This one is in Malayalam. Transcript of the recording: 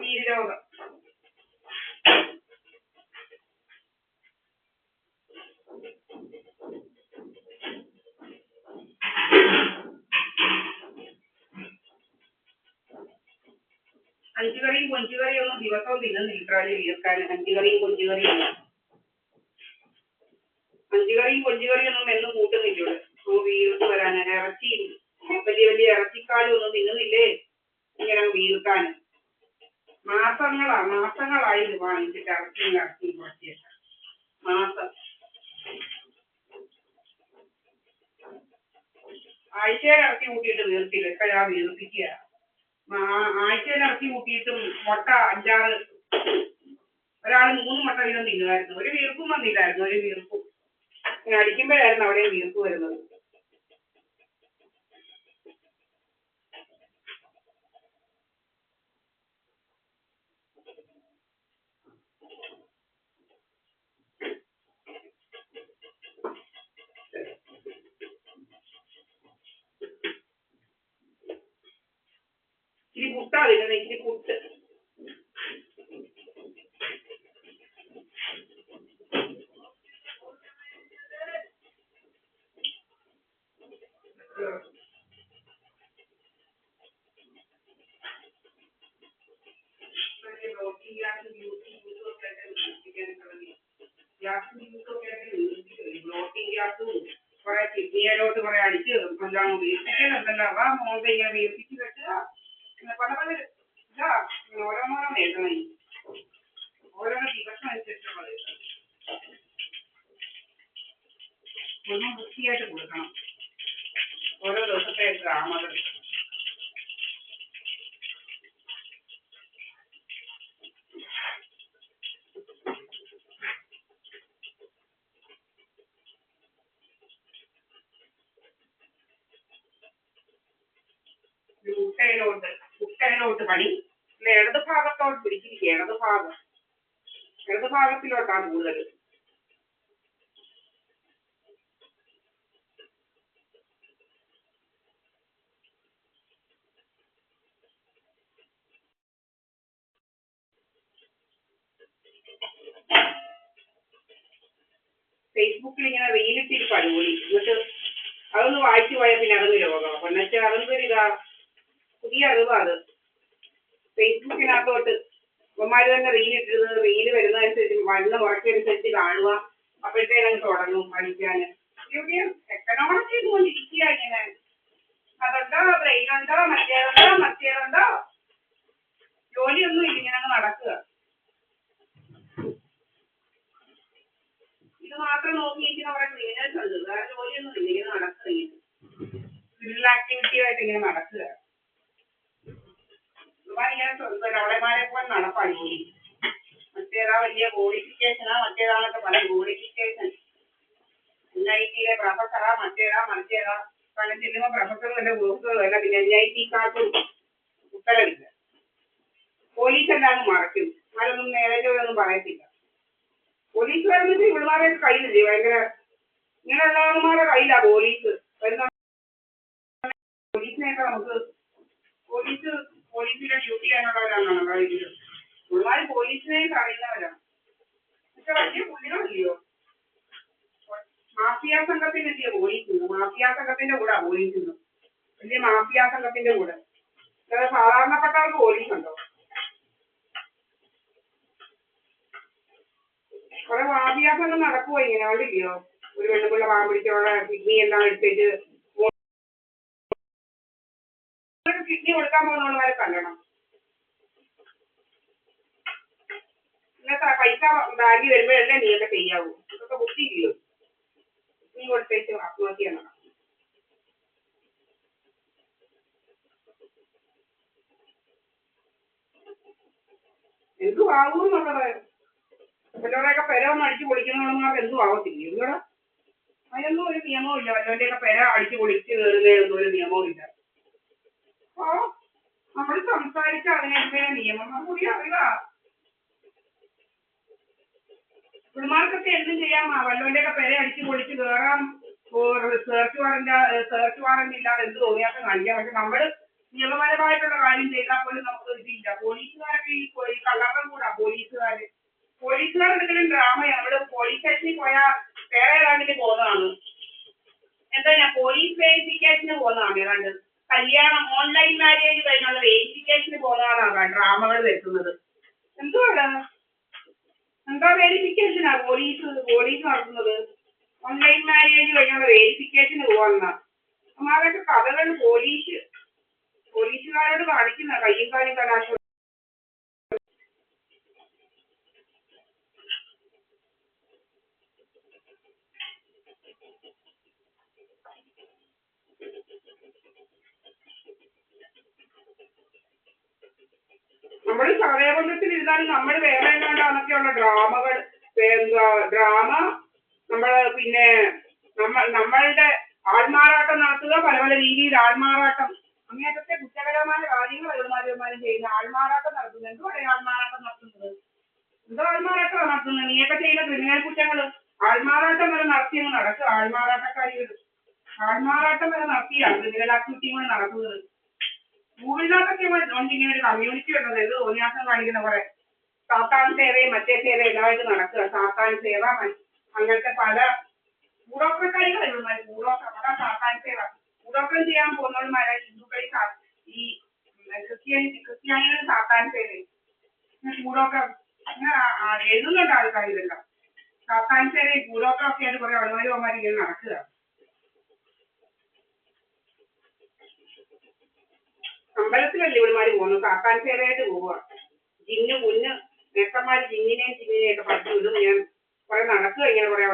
നീരോഗം 5 കറിയും കൊഞ്ചുകറിയും ഒന്നും ദിവസവും തിന്നുന്നില്ല വീർക്കാൻ. 5 കറിയും കൊഞ്ചുകറിയും 5 കറിയും കൊഞ്ചുകറിയും ഒന്നും എന്നും കൂട്ടുന്നില്ല. വീർത്ത് വരാൻ ഇറച്ചി വലിയ വലിയ ഇറച്ചിക്കാലും ഒന്നും തിന്നുന്നില്ലേ ഇങ്ങനെ വീർക്കാൻ. മാസങ്ങളായി ഇത് വാങ്ങിച്ചിട്ട് ഇറച്ചി മാസം. ആഴ്ചയിൽ ഇറച്ചി കൂട്ടിയിട്ട് വീർത്തില്ല. ഇപ്പോഴാ വീർപ്പിക്കുക. ആഴ്ചയിൽ ഇറച്ചി കൂട്ടിയിട്ടും മുട്ട 5-6 ഒരാൾ 3 മുട്ട വീതം തിന്നുമായിരുന്നു. ഒരു വീർപ്പും വന്നില്ലായിരുന്നു. ഒരു വീർപ്പും അടിക്കുമ്പോഴായിരുന്നു അവിടെ വീർപ്പ് വരുന്നത്. ഇച്ചിരി പുട്ടാ തിന്നുന്നത്. ഇച്ചിരി പുട്ട്. കുറെ കിഡ്നിയിലോട്ട് കുറെ അടിച്ച് എല്ലാം വീർപ്പിക്കുന്നുണ്ടല്ലോ. അതാ മോളുടെ ഇങ്ങനെ വീർപ്പിച്ച് വെച്ചാ പല പല ഇതാ ഓരോന്നോരോ എഴുതണം. ഓരോരോ ദിവസം അനുസരിച്ചുള്ളത് ഒന്നും വൃത്തിയായിട്ട് കൊടുക്കണം. ഓരോ ദിവസത്തെ ഡ്രാമകൾ. മുട്ടയിലോട്ട് പണി ഇടത് ഭാഗത്തോട്ട് പിടിച്ചിരിക്കുക. ഇടത് ഭാഗത്തിലോട്ടാണ് കൂടുതൽ. ഫേസ്ബുക്കിൽ ഇങ്ങനെ റീലിട്ടിരിപ്പാണ് കൂടി. എന്നിട്ട് അതൊന്ന് വായിച്ചു പോയാൽ പിന്നെ അതൊന്ന് രോഗമാണ്. എന്നുവെച്ചാൽ അതൊന്നൊരു ഇതാ പുതിയ അറിവാണ്. ഫേസ്ബുക്കിനകത്തോട്ട് അമ്മമാര് തന്നെ റീലിട്ടിരുന്നത്. റീല് വരുന്നതനുസരിച്ച് വണ്ണം ഉറക്കനുസരിച്ച് കാണുക. അപ്പോഴത്തേനങ്ങ് തുടങ്ങും പഠിക്കാൻ. എവിടെയും എക്കണോമിക് ചെയ്തുകൊണ്ടിരിക്കുക ഇങ്ങനെ. അതുണ്ടോ ബ്രെയിനുണ്ടോ മറ്റേതുണ്ടോ ജോലിയൊന്നും ഇല്ല. ഇങ്ങനെ അങ്ങ് നടക്കുക. ഇത് മാത്രം നോക്കിയിരിക്കുന്ന കുറെ ക്ലീനേഴ്സ് ഉണ്ട്. വേറെ ജോലിയൊന്നും ഇല്ല. ഇങ്ങനെ നടക്കുക. ഫിസിക്കൽ ആക്ടിവിറ്റി ആയിട്ട് ഇങ്ങനെ നടക്കുക. അവളെമാരെ പോലെ നടപ്പാണ് ജോലി. മറ്റേതാ വലിയ ക്വാളിഫിക്കേഷനാ മറ്റേതാണൊക്കെ പറയും. ക്വാളിഫിക്കേഷൻ NIT പ്രൊഫസറാ മറ്റേതാ പല ചെല്ലുമ്പോൾ പ്രൊഫസറും അല്ല പ്രൊഫസറും അല്ല. പിന്നെ NIT-ക്കാർക്കും ഉത്തരവില്ല. പോലീസ് എല്ലാം മറയ്ക്കും. അതൊന്നും നേരേജൊന്നും പറയത്തില്ല. പോലീസുകാരെന്ന് ഇവിടുമാരുടെ കയ്യിലില്ലേ ഭയങ്കര ഇങ്ങനെയുള്ളവന്മാരുടെ കയ്യിലാ പോലീസ് വരുന്ന. പോലീസിനെയൊക്കെ നമുക്ക് പോലീസിന്റെ ഡ്യൂട്ടി ചെയ്യാനുള്ളവരാണ് നമ്മുടെ ഇതിൽ. ഇവിടുമാര് പോലീസിനെയൊക്കെ അറിയുന്നവരാണ്. പക്ഷെ വലിയ പുള്ളികളില്ലയോ. മാഫിയ സംഘത്തിനെത്തിയ പോലീസ്. മാഫിയ സംഘത്തിന്റെ കൂടെ പോലീസ്. വലിയ മാഫിയ സംഘത്തിന്റെ കൂടെ സാധാരണപ്പെട്ടവർക്ക് പോലീസുണ്ടോ? കുറെ വാദ്യാസങ്ങൾ നടക്കുവോ ഇങ്ങനെ കണ്ടില്ലയോ? ഒരു പെണ്ണുപിള്ള വാ പിടിച്ചോടെ കിഡ്നി എല്ലാം എടുത്തിട്ട് കിഡ്നി കൊടുക്കാൻ പോകുന്നവരെ കല്ലണം. ഇന്നത്തെ പൈസ ബാങ്കിൽ വരുമ്പോഴല്ലേ നീയൊക്കെ ചെയ്യാവൂ. ഇതൊക്കെ ബുദ്ധിയില്ലയോ? നീ കൊടുത്തേച്ച് ആത്മഹത്യ നടണം. എന്തു ആകൂന്നുള്ളത് വല്ലവരുടെയൊക്കെ പെര ഒന്ന് അടിച്ചു പൊളിക്കുന്നവന്മാർക്ക് എന്തും ആവത്തില്ല. എന്തുകൂടെ അതിനൊന്നും ഒരു നിയമവും ഇല്ല. വല്ലവരുടെയൊക്കെ പെര അടിച്ചു പൊളിച്ച് കയറുന്നതിനൊന്നും ഒരു നിയമവും ഇല്ല. അപ്പൊ നമ്മൾ സംസാരിച്ച അതിനെതിരെ നിയമം കൂടി അറിയാ. പിള്ളമാർക്കൊക്കെ എന്തും ചെയ്യാം. വല്ലവരുടെയൊക്കെ പെര അടിച്ചു പൊളിച്ച് കയറാം. സെർച്ച് വാറന്റ് ഇല്ലാതെ എന്ത് തോന്നിയാൽ കാണിക്കാം. പക്ഷെ നമ്മള് നിയമപരമായിട്ടുള്ള കാര്യം ചെയ്താൽ പോലും നമുക്ക് ഇതില്ല. പോലീസുകാരൊക്കെ ഈ കള്ളപ്പം കൂടാ പോലീസുകാരെന്തെങ്കിലും ഡ്രാമയാണ്. അവിടെ പോലീസ് സ്റ്റേഷനിൽ പോയാൽ വേറെ ഏതാണ്ടിന് പോകുന്നതാണ്. എന്താ ഞാൻ പോലീസ് വെരിഫിക്കേഷന് പോകുന്നതാണ്. ഏതാണ്ട് കല്യാണം ഓൺലൈൻ മാരേജ് കഴിഞ്ഞുള്ള വെരിഫിക്കേഷന് പോകുന്നതാണ് ഡ്രാമകൾ വരുത്തുന്നത്. എന്തുവാണ് എന്താ വെരിഫിക്കേഷനാ പോലീസ് നടത്തുന്നത്? ഓൺലൈൻ മാരേജ് കഴിഞ്ഞുള്ള വെരിഫിക്കേഷന് പോകാമെന്നാ. അതൊക്കെ കഥകൾ പോലീസുകാരോട് കാണിക്കുന്ന കയ്യും കാലും കലാശം. നമ്മൾ സമയബന്ധത്തിൽ ഇരുന്നാലും നമ്മൾ വേറെ എങ്ങാണ്ടാന്നൊക്കെയുള്ള ഡ്രാമ പിന്നെ നമ്മളുടെ ആൾമാറാട്ടം നടത്തുക. പല പല രീതിയിൽ ആൾമാറാട്ടം അങ്ങനത്തെ കുറ്റകരമായ കാര്യങ്ങൾ എഴുമാരും ചെയ്യുന്ന ആൾമാറാട്ടം നടത്തുന്നത്. എന്തുവാണ് ആൾമാറാട്ടം നടത്തുന്നത്? എന്തോ ആൾമാറാട്ടമാണ് നടത്തുന്നത്? നീയൊക്കെ ചെയ്യുന്ന ക്രിമിനൽ കുറ്റങ്ങൾ ആൾമാറാട്ടം വരെ നടത്തിയങ്ങ് നടക്കുക. ആൾമാറാട്ടം വരെ നടത്തിയാണ് ക്രിമിനൽ ആക്ടിവിറ്റികൾ നടക്കുന്നത്. ഗൂഗിളിനകത്തൊക്കെ ഉണ്ട് ഇങ്ങനെ ഒരു കമ്മ്യൂണിറ്റി ഉള്ളത്. ഇത് തോന്നിയാസം കാണിക്കുന്ന കുറെ സാത്താൻ സേവയും മറ്റേ സേവയും എല്ലാമായിട്ട് നടക്കുക. സാത്താൻ സേവ അങ്ങനത്തെ പല കൂടോത്രക്കാരികൾ നമ്മുടെ സാത്താൻ സേവ കൂടോത്രം ചെയ്യാൻ പോകുന്നവന്മാരെ ഹിന്ദുക്കളിൽ ഈ ക്രിസ്ത്യാനികൾ സാത്താൻ സേവയും കൂടോത്രം അങ്ങനെ എഴുതുന്നുണ്ട് ആൾക്കാർ. ഇതെല്ലാം സാത്താൻ സേവയും കൂടോത്രം ഒക്കെ ആയിട്ട് കുറെ അവന്മാരും ഇങ്ങനെ നടക്കുക. അമ്പലത്തിലല്ലേ ഇവന്മാര് പോകുന്നു? സാത്താൻ സേവയായിട്ട് പോവുക. ജിന്ന് നെക്കന്മാര് ജിന്നിനെയും ഒക്കെ പഠിച്ചു വിടും. ഞാൻ കുറെ നടക്കുക ഇങ്ങനെ കുറെ